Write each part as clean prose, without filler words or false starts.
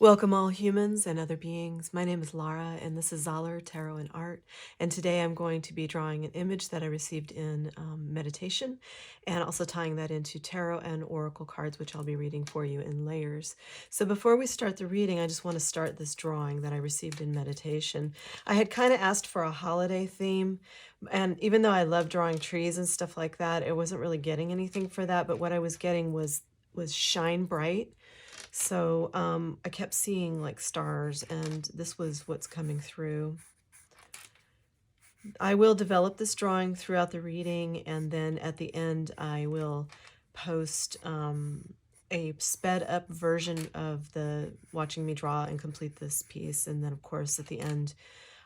Welcome, all humans and other beings. My name is Lara, and this is Zollar Tarot and Art. And today I'm going to be drawing an image that I received in meditation, and also tying that into tarot and oracle cards, which I'll be reading for you in layers. So before we start the reading, I just want to start this drawing that I received in meditation. I had kind of asked for a holiday theme, and even though I love drawing trees and stuff like that, it wasn't really getting anything for that. But what I was getting was shine bright. So I kept seeing like stars, and this was what's coming through. I will develop this drawing throughout the reading, and then at the end I will post a sped up version of the watching me draw and complete this piece. And then of course at the end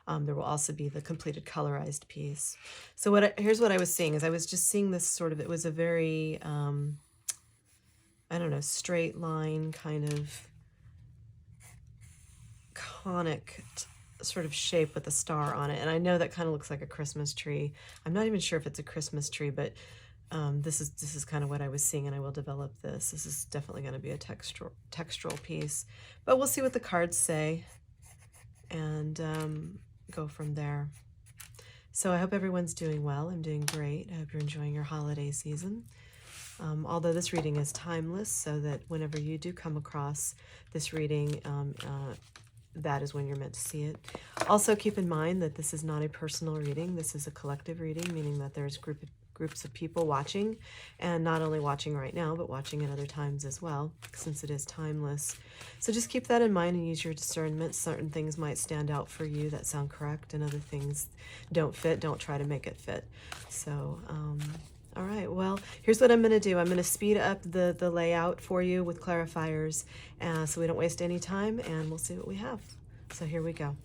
there will also be the completed colorized piece. So here's what I was seeing is I was just seeing this sort of, it was a very I don't know, straight line kind of conic sort of shape with a star on it. And I know that kind of looks like a Christmas tree. I'm not even sure if it's a Christmas tree, but this is kind of what I was seeing, and I will develop this. This is definitely going to be a textural piece, but we'll see what the cards say and go from there. So I hope everyone's doing well. I'm doing great. I hope you're enjoying your holiday season. Although this reading is timeless, so that whenever you do come across this reading, that is when you're meant to see it. Also, keep in mind that this is not a personal reading. This is a collective reading, meaning that there's groups of people watching, and not only watching right now, but watching at other times as well, since it is timeless. So just keep that in mind and use your discernment. Certain things might stand out for you that sound correct, and other things don't fit. Don't try to make it fit. So, all right, well, here's what I'm going to do. I'm going to speed up the layout for you with clarifiers so we don't waste any time, and we'll see what we have. So here we go.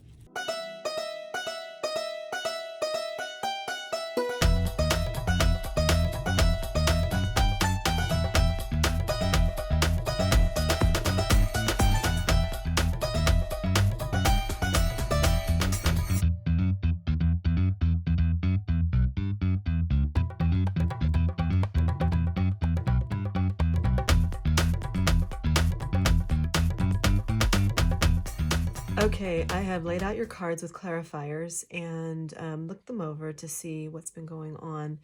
Okay, I have laid out your cards with clarifiers and looked them over to see what's been going on.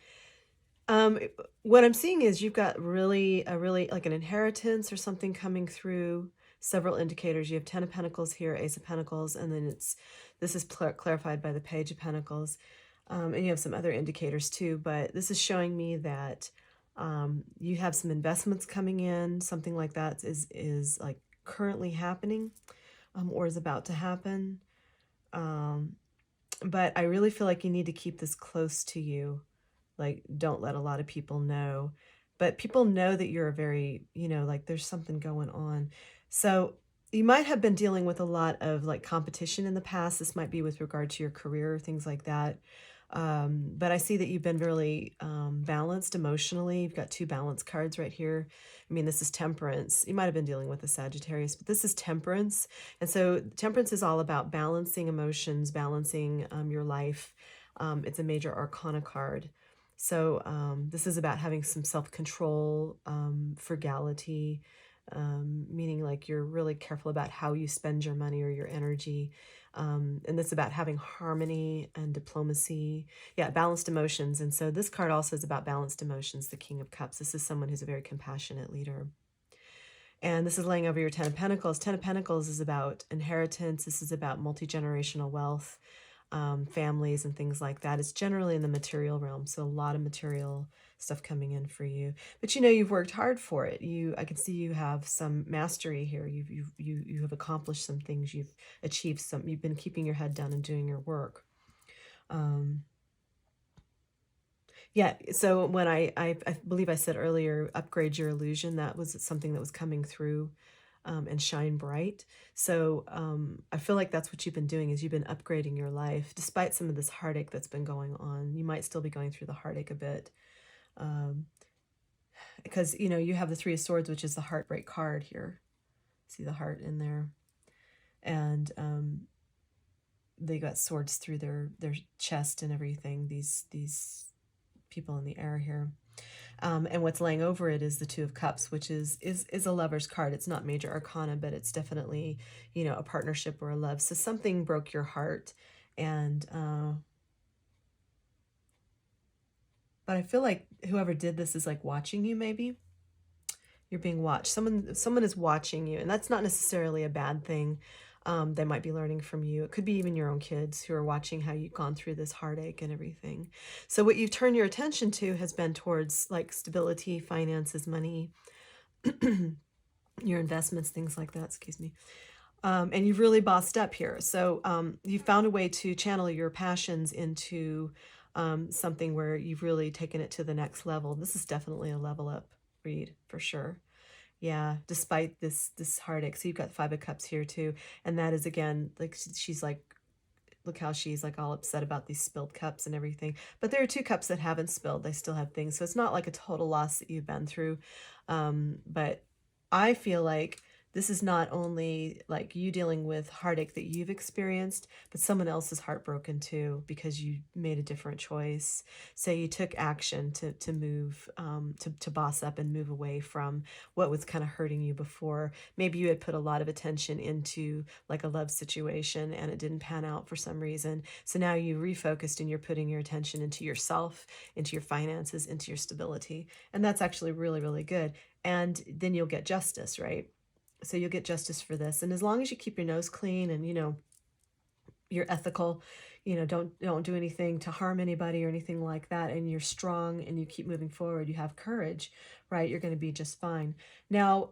Um, what I'm seeing is you've got really like an inheritance or something coming through. Several indicators. You have Ten of Pentacles here, Ace of Pentacles, and then this is clarified by the Page of Pentacles. And you have some other indicators too, but this is showing me that you have some investments coming in. Something like that is like currently happening. Or is about to happen. But I really feel like you need to keep this close to you. Like, don't let a lot of people know. But people know that you're a very, like there's something going on. So you might have been dealing with a lot of like competition in the past. This might be with regard to your career or things like that. But I see that you've been really balanced emotionally. You've got two balance cards right here. I mean, this is Temperance. You might have been dealing with a Sagittarius, but this is Temperance. And so Temperance is all about balancing emotions, balancing your life. It's a major arcana card. So this is about having some self-control, frugality, meaning like you're really careful about how you spend your money or your energy. And it's about having harmony and diplomacy. Yeah, balanced emotions. And so this card also is about balanced emotions, the King of Cups. This is someone who's a very compassionate leader. And this is laying over your Ten of Pentacles. Ten of Pentacles is about inheritance. This is about multi-generational wealth, families and things like that. It's generally in the material realm, so a lot of material stuff coming in for you. But you've worked hard for it. I can see you have some mastery here. You have accomplished some things. You've achieved some. You've been keeping your head down and doing your work. Yeah, so when I believe I said earlier, upgrade your illusion, that was something that was coming through, and shine bright. So I feel like that's what you've been doing, is you've been upgrading your life, despite some of this heartache that's been going on. You might still be going through the heartache a bit, because, you have the Three of Swords, which is the heartbreak card here. See the heart in there. And they got swords through their chest and everything, these people in the air here. And what's laying over it is the Two of Cups, which is a lover's card. It's not major arcana, but it's definitely, a partnership or a love. So something broke your heart, and but I feel like whoever did this is like watching you. Maybe you're being watched. Someone is watching you, and that's not necessarily a bad thing. They might be learning from you. It could be even your own kids who are watching how you've gone through this heartache and everything. So what you've turned your attention to has been towards like stability, finances, money, your investments, things like that. Excuse me. And you've really bossed up here. So you found a way to channel your passions into something where you've really taken it to the next level. This is definitely a level up read for sure. Yeah, despite this heartache. So you've got Five of Cups here too, and that is again like she's like, look how she's like all upset about these spilled cups and everything. But there are two cups that haven't spilled; they still have things. So it's not like a total loss that you've been through. But I feel like this is not only like you dealing with heartache that you've experienced, but someone else is heartbroken too because you made a different choice. So you took action to move, to boss up and move away from what was kind of hurting you before. Maybe you had put a lot of attention into like a love situation and it didn't pan out for some reason. So now you refocused and you're putting your attention into yourself, into your finances, into your stability. And that's actually really, really good. And then you'll get justice, right? So you'll get justice for this. And as long as you keep your nose clean and, you're ethical, don't do anything to harm anybody or anything like that, and you're strong and you keep moving forward, you have courage, right? You're going to be just fine. Now,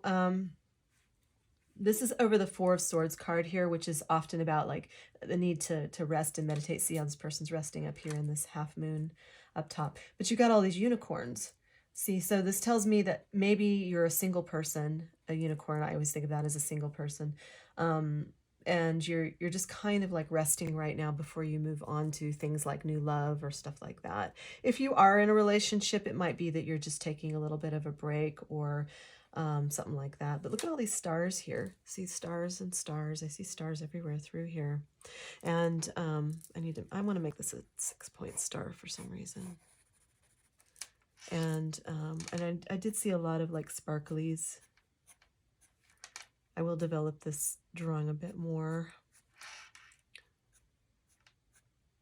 this is over the Four of Swords card here, which is often about like the need to rest and meditate. See how this person's resting up here in this half moon up top. But you got all these unicorns. See, so this tells me that maybe you're a single person, a unicorn. I always think of that as a single person. And you're just kind of like resting right now before you move on to things like new love or stuff like that. If you are in a relationship, it might be that you're just taking a little bit of a break or something like that. But look at all these stars here. See stars and stars. I see stars everywhere through here. And I want to make this a 6-point star for some reason. And I did see a lot of like sparklies. I will develop this drawing a bit more.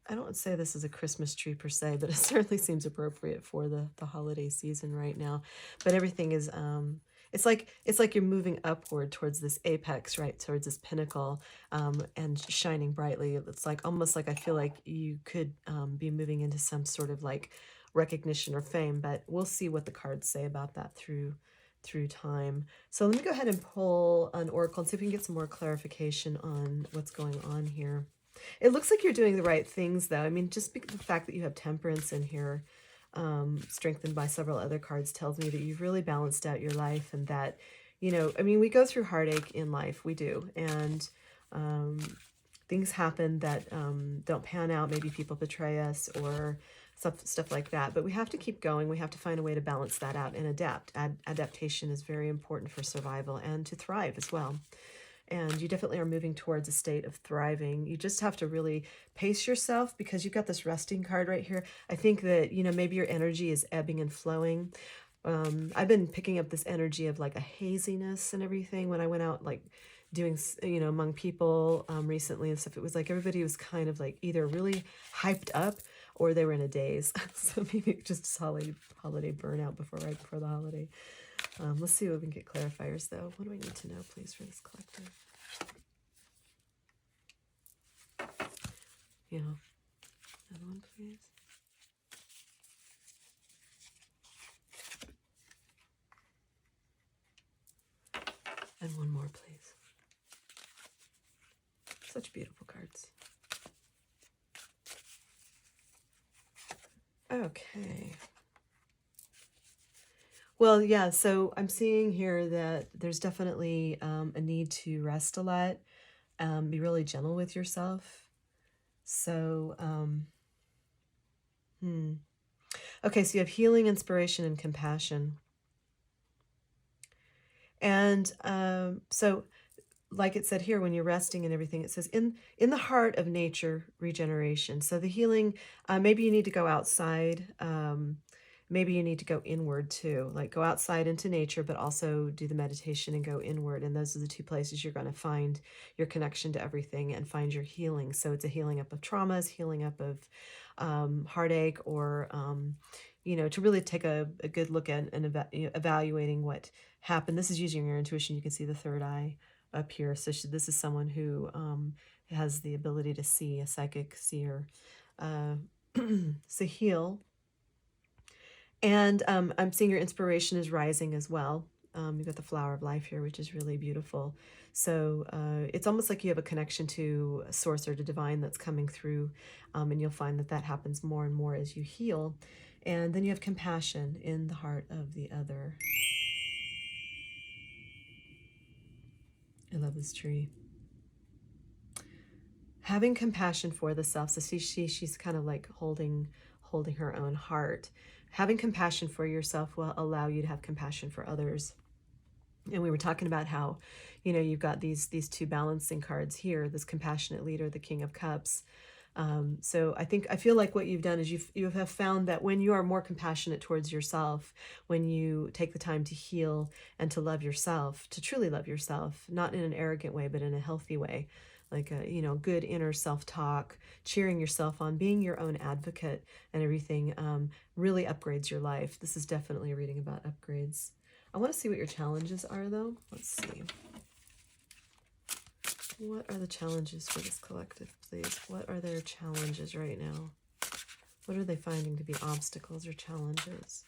I don't say this is a Christmas tree per se, but it certainly seems appropriate for the holiday season right now. But everything is it's like you're moving upward towards this apex, right? Towards this pinnacle, and shining brightly. It's like almost like I feel like you could be moving into some sort of like recognition or fame, but we'll see what the cards say about that through time. So let me go ahead and pull an oracle and see if we can get some more clarification on what's going on here. It looks like you're doing the right things, though. I mean, just the fact that you have temperance in here, strengthened by several other cards, tells me that you've really balanced out your life and that, I mean, we go through heartache in life. We do. And things happen that don't pan out. Maybe people betray us or stuff like that. But we have to keep going. We have to find a way to balance that out and adapt. Adaptation is very important for survival and to thrive as well. And you definitely are moving towards a state of thriving. You just have to really pace yourself because you've got this resting card right here. I think that, maybe your energy is ebbing and flowing. I've been picking up this energy of like a haziness and everything when I went out like doing, among people recently and stuff. It was like everybody was kind of like either really hyped up or they were in a daze. So maybe just holiday burnout right before the holiday. Let's see what we can get clarifiers, though. What do I need to know, please, for this collective? Yeah. Another one, please. And one more, please. Such beautiful cards. Okay. Well, yeah, so I'm seeing here that there's definitely a need to rest a lot, be really gentle with yourself. So, okay, so you have healing, inspiration, and compassion. And so, like it said here, when you're resting and everything, it says in the heart of nature, regeneration. So the healing, maybe you need to go outside. maybe you need to go inward too, like go outside into nature, but also do the meditation and go inward. And those are the two places you're going to find your connection to everything and find your healing. So it's a healing up of traumas, healing up of heartache, or, to really take a good look at and evaluating what happened. This is using your intuition. You can see the third eye up here. So this is someone who has the ability to see, a psychic seer. So heal. And I'm seeing your inspiration is rising as well. You've got the flower of life here, which is really beautiful. So it's almost like you have a connection to a source or to divine that's coming through. And you'll find that that happens more and more as you heal. And then you have compassion in the heart of the other. I love this tree. Having compassion for the self. So she's kind of like holding her own heart. Having compassion for yourself will allow you to have compassion for others. And we were talking about how, you've got these two balancing cards here, this compassionate leader, the King of Cups. So I feel like what you've done is you have found that when you are more compassionate towards yourself, when you take the time to heal and to love yourself, to truly love yourself, not in an arrogant way, but in a healthy way, like a good inner self-talk, cheering yourself on, being your own advocate and everything, really upgrades your life. This is definitely a reading about upgrades. I want to see what your challenges are, though. Let's see. What are the challenges for this collective, please? What are their challenges right now? What are they finding to be obstacles or challenges?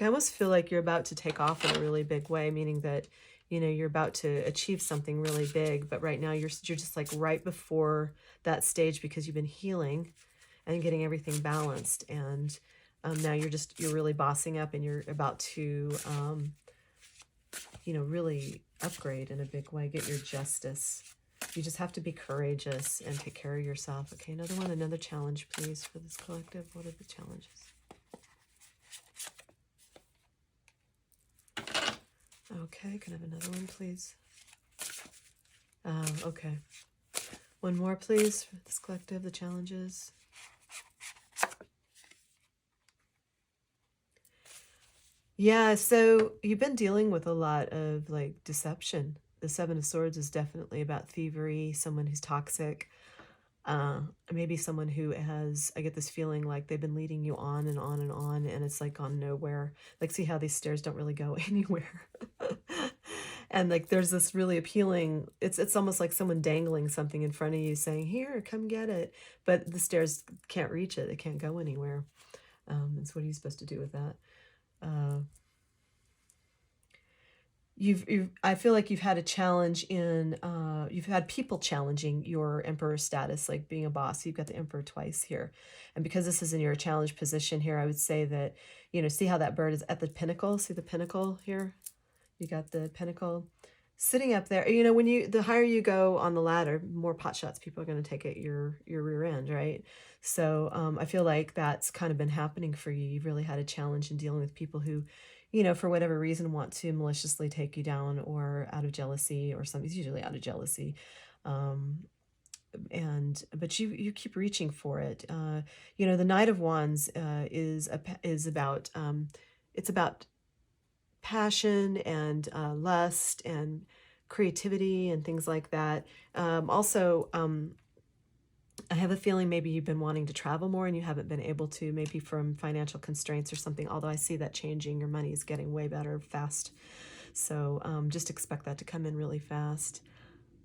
I almost feel like you're about to take off in a really big way, meaning that, you're about to achieve something really big, but right now you're just like right before that stage because you've been healing and getting everything balanced. And now you're really bossing up and you're about to, really upgrade in a big way, get your justice. You just have to be courageous and take care of yourself. Okay, another challenge, please, for this collective. What are the challenges? Okay, can I have another one, please? Okay. One more, please, for this collective, the challenges. Yeah, so you've been dealing with a lot of like deception. The Seven of Swords is definitely about thievery, someone who's toxic. Maybe someone who has, I get this feeling like they've been leading you on and on and on, and it's like gone nowhere. Like, see how these stairs don't really go anywhere. And like there's this really appealing, it's almost like someone dangling something in front of you saying, here, come get it. But the stairs can't reach it. They can't go anywhere. And so what are you supposed to do with that? I feel like you've had a challenge in, you've had people challenging your emperor status, like being a boss. You've got the emperor twice here. And because this is in your challenge position here, I would say that, see how that bird is at the pinnacle? See the pinnacle here? You got the pinnacle sitting up there. The higher you go on the ladder, more pot shots people are going to take at your rear end, right? So I feel like that's kind of been happening for you. You've really had a challenge in dealing with people who, for whatever reason, want to maliciously take you down, or out of jealousy or something. It's usually out of jealousy. But you keep reaching for it. The Knight of Wands is about, it's about passion and lust and creativity and things like that. Also, I have a feeling maybe you've been wanting to travel more and you haven't been able to, maybe from financial constraints or something, although I see that changing. Your money is getting way better fast. So just expect that to come in really fast.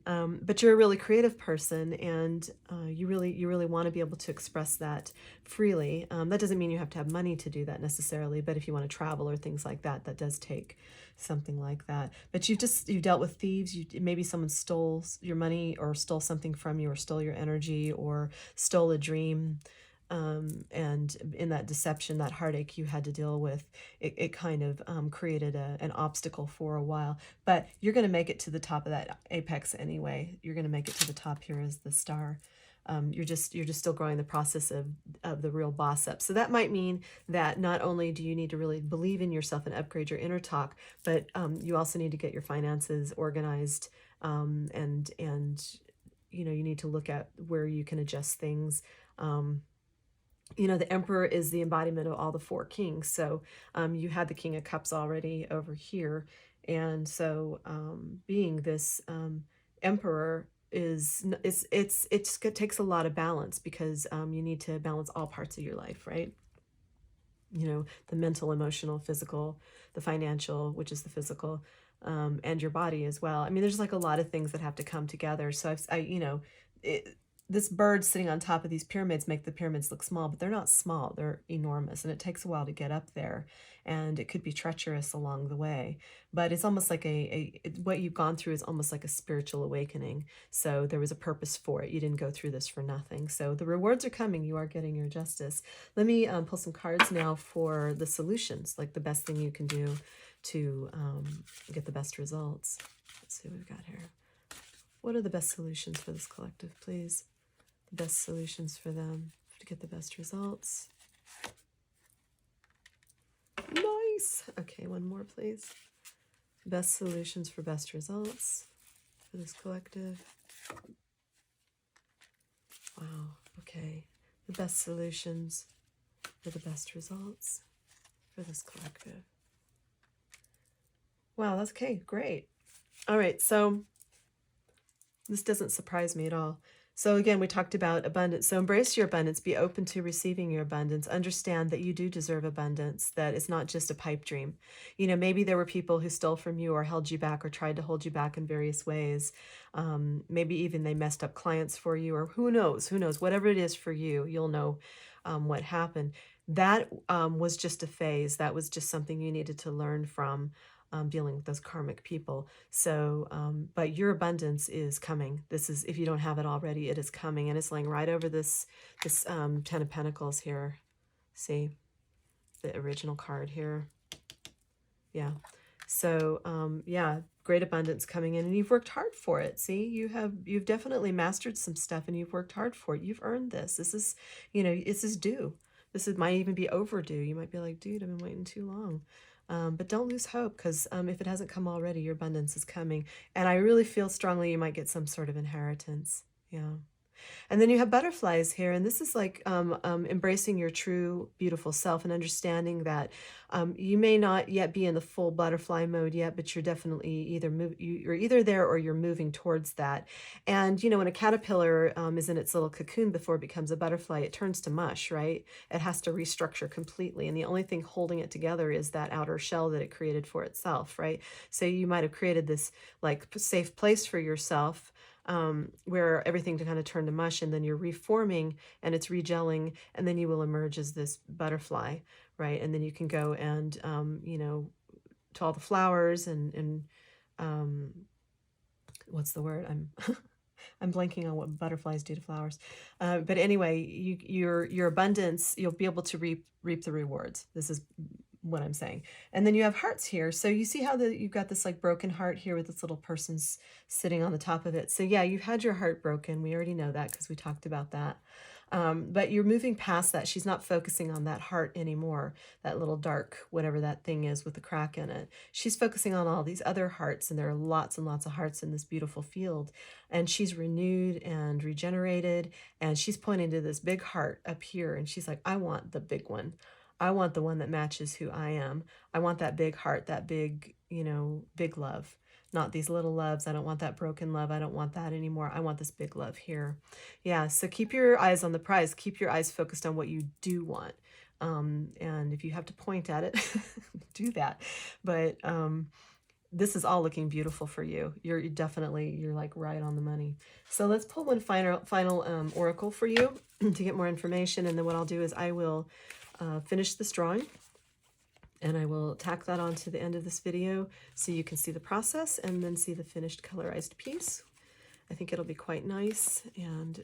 But you're a really creative person, and you really want to be able to express that freely. That doesn't mean you have to have money to do that necessarily, but if you want to travel or things like that, that does take something like that. But you've dealt with thieves. Maybe someone stole your money or stole something from you or stole your energy or stole a dream. And in that deception, that heartache you had to deal with, it kind of created an obstacle for a while. But you're going to make it to the top of that apex anyway. You're going to make it to the top here as the star. You're just still growing the process of the real boss up. So that might mean that not only do you need to really believe in yourself and upgrade your inner talk, but you also need to get your finances organized, and you need to look at where you can adjust things. You know, the Emperor is the embodiment of all the four kings. So you had the King of Cups already over here. And so being this Emperor is, it takes a lot of balance, because you need to balance all parts of your life, right? You know, the mental, emotional, physical, the financial, which is the physical, and your body as well. I mean, there's like a lot of things that have to come together. So you know, this bird sitting on top of these pyramids make the pyramids look small, but they're not small. They're enormous, and it takes a while to get up there, and it could be treacherous along the way. But it's almost like what you've gone through is almost like a spiritual awakening. So there was a purpose for it. You didn't go through this for nothing. So the rewards are coming. You are getting your justice. Let me pull some cards now for the solutions, like the best thing you can do to get the best results. Let's see what we've got here. What are the best solutions for this collective, please? The best solutions for them to get the best results. Nice. Okay, one more, please. Best solutions for best results for this collective. Wow. Okay. The best solutions for the best results for this collective. Wow, that's okay. Great. All right, so this doesn't surprise me at all. So again, we talked about abundance. So embrace your abundance, be open to receiving your abundance, understand that you do deserve abundance, that it's not just a pipe dream. You know, maybe there were people who stole from you or held you back or tried to hold you back in various ways. Maybe even they messed up clients for you, or who knows, whatever it is for you, you'll know what happened. That was just a phase. That was just something you needed to learn from. Dealing with those karmic people. So, but your abundance is coming. This is, if you don't have it already, it is coming, and it's laying right over this Ten of Pentacles here. See the original card here. Yeah. So, yeah, great abundance coming in, and you've worked hard for it. See, you've definitely mastered some stuff, and you've worked hard for it. You've earned this. This is, you know, this is due. Might even be overdue. You might be like, dude, I've been waiting too long. But don't lose hope, because if it hasn't come already, your abundance is coming. And I really feel strongly you might get some sort of inheritance. Yeah. And then you have butterflies here, and this is like embracing your true, beautiful self, and understanding that you may not yet be in the full butterfly mode yet, but you're definitely you're either there or you're moving towards that. And you know, when a caterpillar is in its little cocoon before it becomes a butterfly, it turns to mush, right? It has to restructure completely, and the only thing holding it together is that outer shell that it created for itself, right? So you might have created this like safe place for yourself, where everything to kind of turn to mush, and then you're reforming and it's regelling, and then you will emerge as this butterfly, right? And then you can go and, you know, to all the flowers and what's the word? I'm blanking on what butterflies do to flowers. But anyway, your abundance, you'll be able to reap the rewards. This is what I'm saying. And then you have hearts here. So you see how you've got this like broken heart here with this little person's sitting on the top of it. So yeah, you've had your heart broken. We already know that because we talked about that. But you're moving past that. She's not focusing on that heart anymore, that little dark, whatever that thing is with the crack in it. She's focusing on all these other hearts, and there are lots and lots of hearts in this beautiful field. And she's renewed and regenerated, and she's pointing to this big heart up here, and she's like, I want the big one. I want the one that matches who I am. I want that big heart, that big, you know, big love. Not these little loves. I don't want that broken love. I don't want that anymore. I want this big love here. Yeah, so keep your eyes on the prize. Keep your eyes focused on what you do want. And if you have to point at it, do that. But this is all looking beautiful for you. You're like right on the money. So let's pull one final oracle for you to get more information. And then what I'll do is I will finish this drawing, and I will tack that onto the end of this video so you can see the process and then see the finished colorized piece. I think it'll be quite nice, and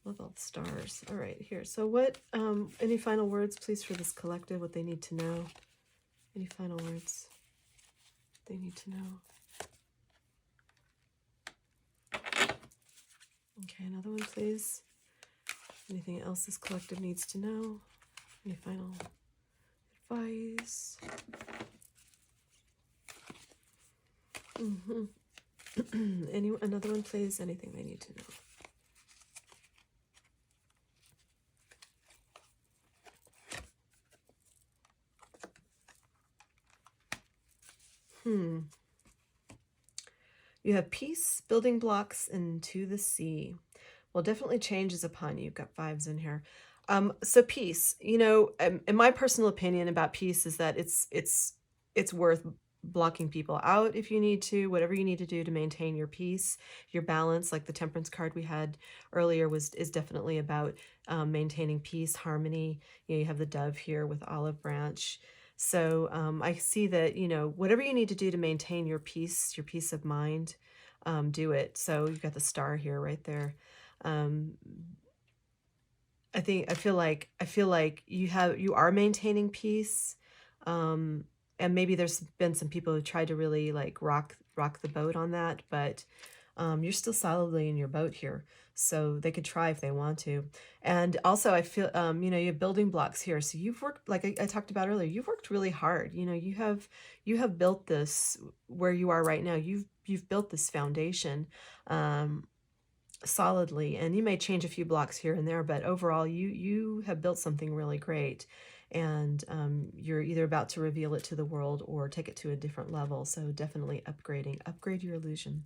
love all the stars. All right, here. So what, any final words, please, for this collective, what they need to know? Any final words they need to know? Okay, another one, please. Anything else this collective needs to know? Any final advice? Another one, please. Anything they need to know? Hmm. You have peace, building blocks, into the sea. Well, definitely changes upon you. You've got fives in here. So peace, in my personal opinion about peace is that it's worth blocking people out if you need to, whatever you need to do to maintain your peace, your balance. Like the temperance card we had earlier is definitely about maintaining peace, harmony. You have the dove here with olive branch. So I see that, whatever you need to do to maintain your peace of mind, do it. So you've got the star here right there. Um, I feel like you are maintaining peace. Um, and maybe there's been some people who tried to really like rock the boat on that, but you're still solidly in your boat here. So they could try if they want to. And also I feel you have building blocks here. So you've worked, like I talked about earlier, you've worked really hard. You have built this where you are right now. You've built this foundation. Solidly, and you may change a few blocks here and there, but overall you have built something really great, and you're either about to reveal it to the world or take it to a different level. So definitely upgrade your illusion,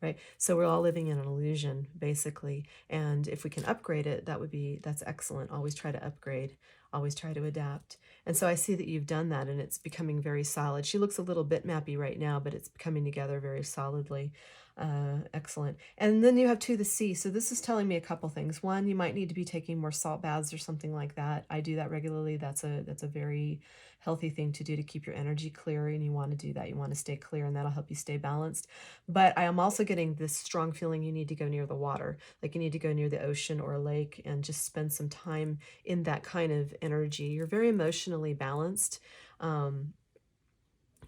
right? So we're all living in an illusion basically, and if we can upgrade it, that's excellent. Always try to upgrade, always try to adapt. And so I see that you've done that, and it's becoming very solid. She looks a little bit mappy right now, but it's coming together very solidly. Excellent. And then you have to the sea. So this is telling me a couple things. One, you might need to be taking more salt baths or something like that. I do that regularly. That's a very healthy thing to do to keep your energy clear, and you want to do that. You want to stay clear, and that'll help you stay balanced. But I am also getting this strong feeling you need to go near the water. Like you need to go near the ocean or a lake and just spend some time in that kind of energy. You're very emotionally balanced.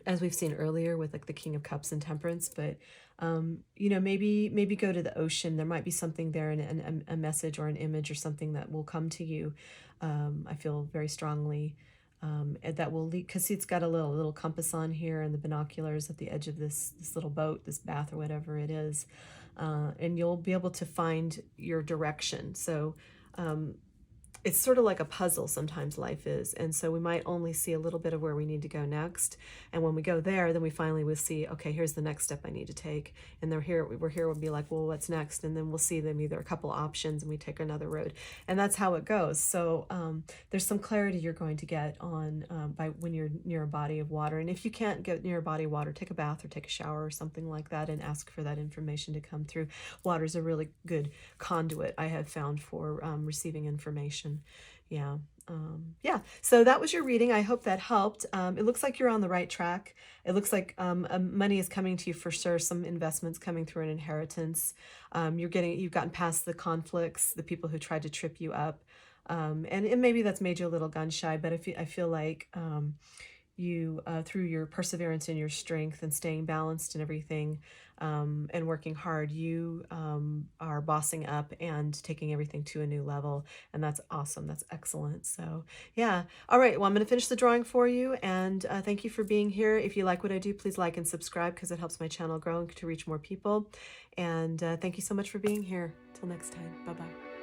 As we've seen earlier with like the King of Cups and Temperance, but maybe go to the ocean. There might be something there, and a message or an image or something that will come to you. I feel very strongly and that will lead, because it's got a little compass on here and the binoculars at the edge of this little boat, this bath or whatever it is, and you'll be able to find your direction. So it's sort of like a puzzle sometimes life is, and so we might only see a little bit of where we need to go next, and when we go there, then we finally will see, okay, here's the next step I need to take, and we're here, we'll be like, well, what's next? And then we'll see them either a couple options and we take another road, and that's how it goes. So there's some clarity you're going to get on by when you're near a body of water. And if you can't get near a body of water, take a bath or take a shower or something like that and ask for that information to come through. Water is a really good conduit, I have found, for receiving information. Yeah. Yeah. So that was your reading. I hope that helped. It looks like you're on the right track. It looks like money is coming to you for sure. Some investments coming through an inheritance. You've gotten past the conflicts, the people who tried to trip you up. And maybe that's made you a little gun shy, but I feel like you, through your perseverance and your strength and staying balanced and everything, and working hard, you are bossing up and taking everything to a new level. And that's awesome. That's excellent. So yeah. All right. Well, I'm going to finish the drawing for you. And thank you for being here. If you like what I do, please like and subscribe, because it helps my channel grow and to reach more people. And thank you so much for being here. Till next time. Bye-bye.